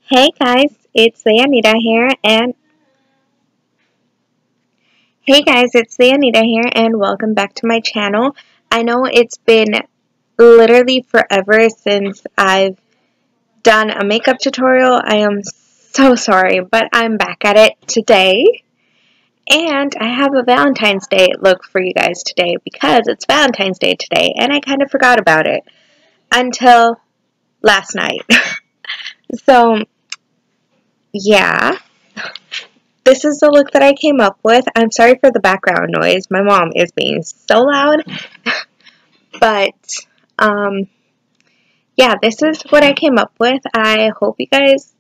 Hey guys, it's Leonita here and welcome back to my channel. I know it's been literally forever since I've done a makeup tutorial. I am so sorry, but I'm back at it today. And I have a Valentine's Day look for you guys today because it's Valentine's Day today and I kind of forgot about it until last night. So, yeah. This is the look that I came up with. I'm sorry for the background noise. My mom is being so loud. But, yeah, this is what I came up with. I hope you guys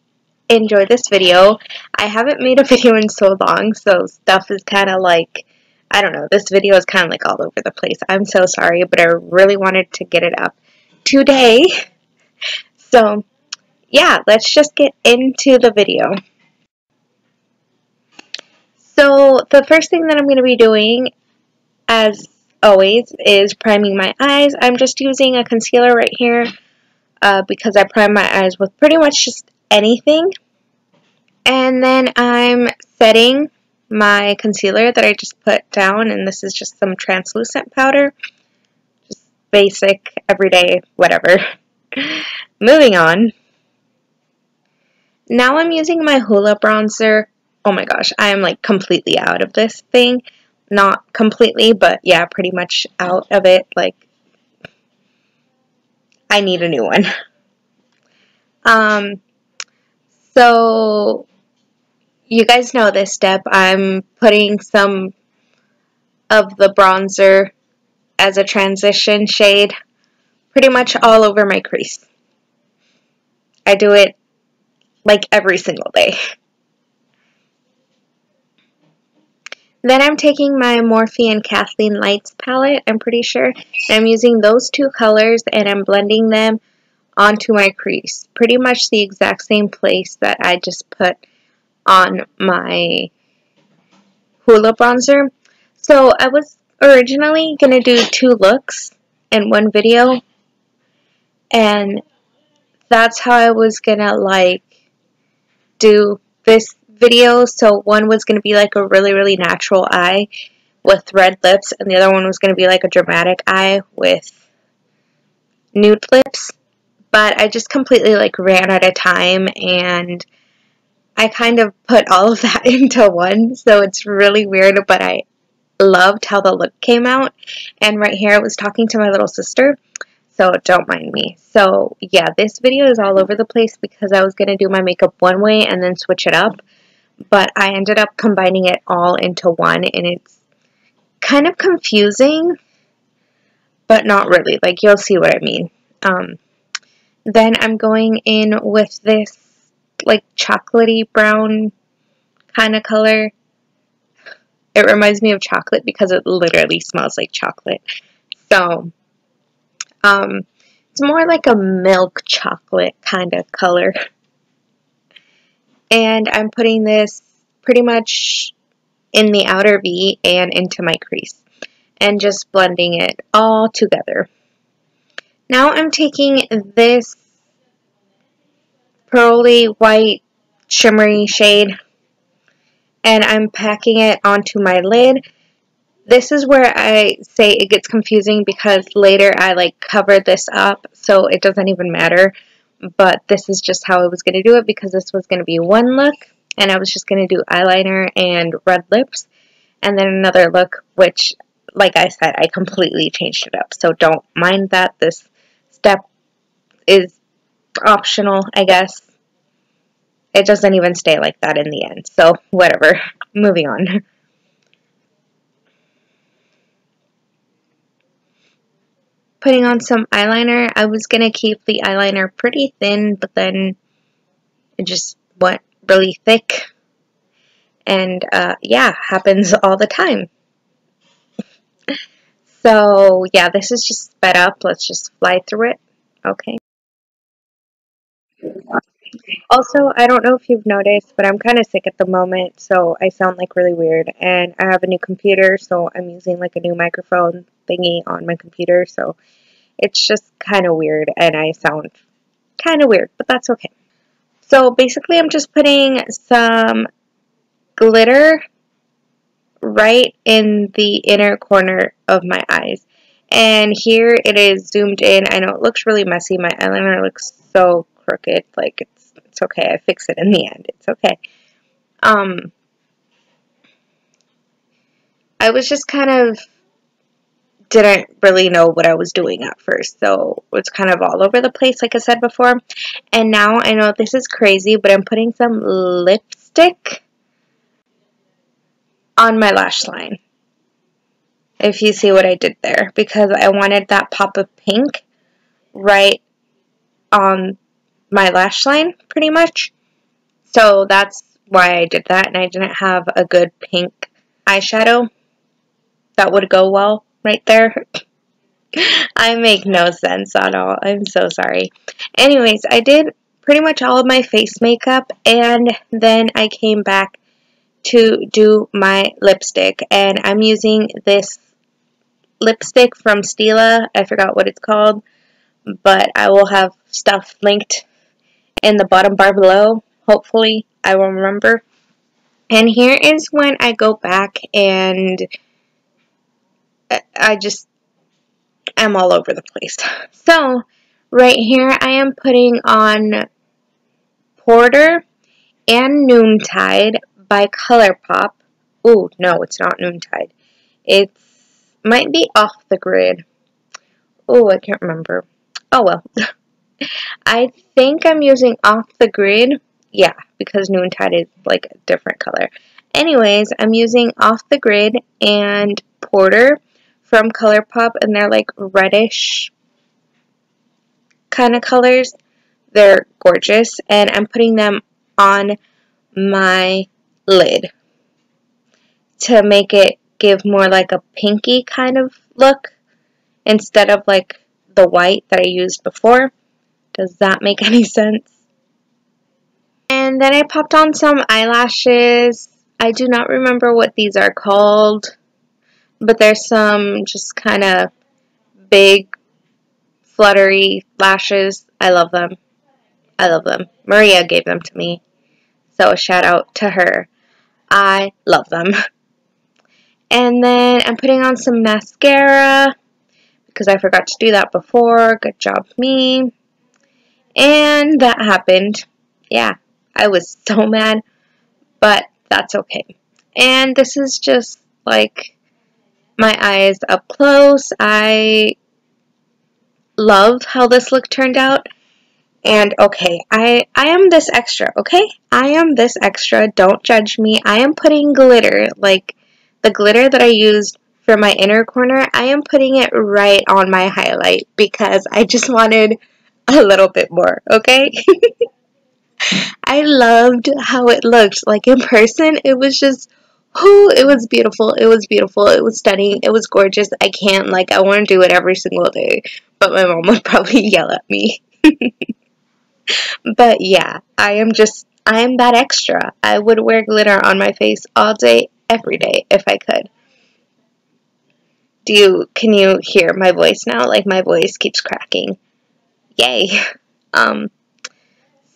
enjoy this video. I haven't made a video in so long, so stuff is kind of like, I don't know, this video is kind of like all over the place. I'm so sorry, but I really wanted to get it up today. So, yeah, let's just get into the video. So, the first thing that I'm going to be doing, as always, is priming my eyes. I'm just using a concealer right here because I prime my eyes with pretty much just anything. And then I'm setting my concealer that I just put down, and this is just some translucent powder. Just basic, everyday, whatever. Moving on. Now I'm using my Hoola bronzer. Oh my gosh, I am like completely out of this thing. Not completely, but yeah, pretty much out of it. Like, I need a new one. So you guys know this step. I'm putting some of the bronzer as a transition shade pretty much all over my crease. I do it like every single day. Then I'm taking my Morphe and Kathleen Lights palette, I'm pretty sure, and I'm using those two colors and I'm blending them onto my crease. Pretty much the exact same place that I just put on my Hoola bronzer. So I was originally going to do two looks in one video, and that's how I was going to like do this video. So one was going to be like a really, really natural eye with red lips, and the other one was going to be like a dramatic eye with nude lips. But I just completely like ran out of time, and I kind of put all of that into one, so it's really weird, but I loved how the look came out. And right here I was talking to my little sister, so don't mind me. So yeah, this video is all over the place because I was going to do my makeup one way and then switch it up, but I ended up combining it all into one, and it's kind of confusing, but not really. Like, you'll see what I mean. Then I'm going in with this like chocolatey brown kind of color. It reminds me of chocolate because it literally smells like chocolate. So, it's more like a milk chocolate kind of color. And I'm putting this pretty much in the outer V and into my crease, and just blending it all together. Now I'm taking this pearly white shimmery shade and I'm packing it onto my lid. This is where I say it gets confusing because later I like covered this up, so it doesn't even matter. But this is just how I was going to do it because this was going to be one look, and I was just going to do eyeliner and red lips, and then another look, which, like I said, I completely changed it up. So don't mind that. This step is optional, I guess. It doesn't even stay like that in the end. So whatever. Moving on. Putting on some eyeliner. I was going to keep the eyeliner pretty thin, but then it just went really thick. And yeah, happens all the time. So yeah, this is just sped up. Let's just fly through it. Okay. Also, I don't know if you've noticed, but I'm kind of sick at the moment, so I sound like really weird. And I have a new computer, so I'm using like a new microphone thingy on my computer, so it's just kind of weird, and I sound kind of weird, but that's okay. So basically I'm just putting some glitter right in the inner corner of my eyes. And here it is zoomed in. I know it looks really messy. My eyeliner looks so crooked. Like, it's okay. I fix it in the end. It's okay. I was just kind of didn't really know what I was doing at first. So it's kind of all over the place, like I said before. And now I know this is crazy, but I'm putting some lipstick on my lash line. If you see what I did there, because I wanted that pop of pink right on my lash line, pretty much. So that's why I did that, and I didn't have a good pink eyeshadow that would go well right there. I make no sense at all. I'm so sorry. Anyways, I did pretty much all of my face makeup, and then I came back to do my lipstick, and I'm using this lipstick from Stila. I forgot what it's called, but I will have stuff linked in the bottom bar below. Hopefully, I will remember. And here is when I go back and I just am all over the place. So, right here I am putting on Porter and Noontide by ColourPop. Ooh, no, it's not Noontide. It might be Off the Grid. Oh, I can't remember. Oh, well. I think I'm using Off the Grid. Yeah, because Noontide is like a different color. Anyways, I'm using Off the Grid and Porter from ColourPop, and they're like reddish kind of colors. They're gorgeous, and I'm putting them on my lid to make it give more like a pinky kind of look instead of like the white that I used before. Does that make any sense? And then I popped on some eyelashes. I do not remember what these are called, but there's some just kind of big, fluttery lashes. I love them. I love them. Maria gave them to me, so a shout out to her. I love them. And then I'm putting on some mascara because I forgot to do that before. Good job, me. And that happened. Yeah, I was so mad, but that's okay. And this is just like my eyes up close. I love how this look turned out. And okay, I am this extra, okay? I am this extra. Don't judge me. I am putting glitter, like the glitter that I used for my inner corner. I am putting it right on my highlight because I just wanted a little bit more, okay? I loved how it looked. Like in person, it was just, it was beautiful. It was beautiful. It was stunning. It was gorgeous. I can't, like, I want to do it every single day, but my mom would probably yell at me. But yeah, I am that extra. I would wear glitter on my face all day, every day, if I could. Can you hear my voice now? Like, my voice keeps cracking. Yay.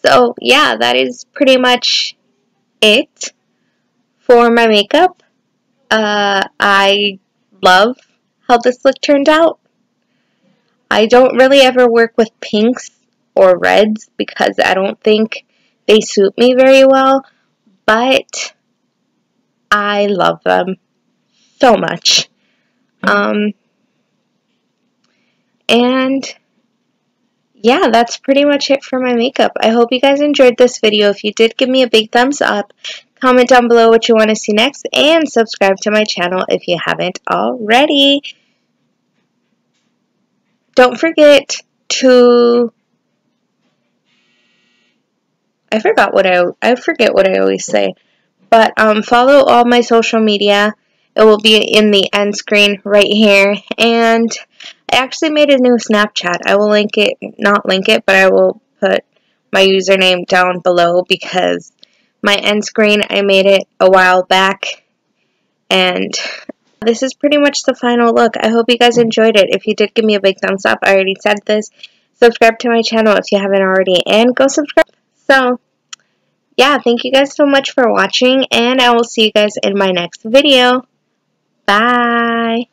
So yeah, that is pretty much it for my makeup. I love how this look turned out. I don't really ever work with pinks or reds because I don't think they suit me very well, but I love them so much. And yeah, that's pretty much it for my makeup. I hope you guys enjoyed this video. If you did, give me a big thumbs up. Comment down below what you want to see next, and subscribe to my channel if you haven't already. Don't forget to... I forget what I always say. But follow all my social media. It will be in the end screen right here. And I actually made a new Snapchat. I will not link it, but I will put my username down below because my end screen, I made it a while back. And this is pretty much the final look. I hope you guys enjoyed it. If you did, give me a big thumbs up. I already said this. Subscribe to my channel if you haven't already. And go subscribe. So, yeah, thank you guys so much for watching, and I will see you guys in my next video. Bye!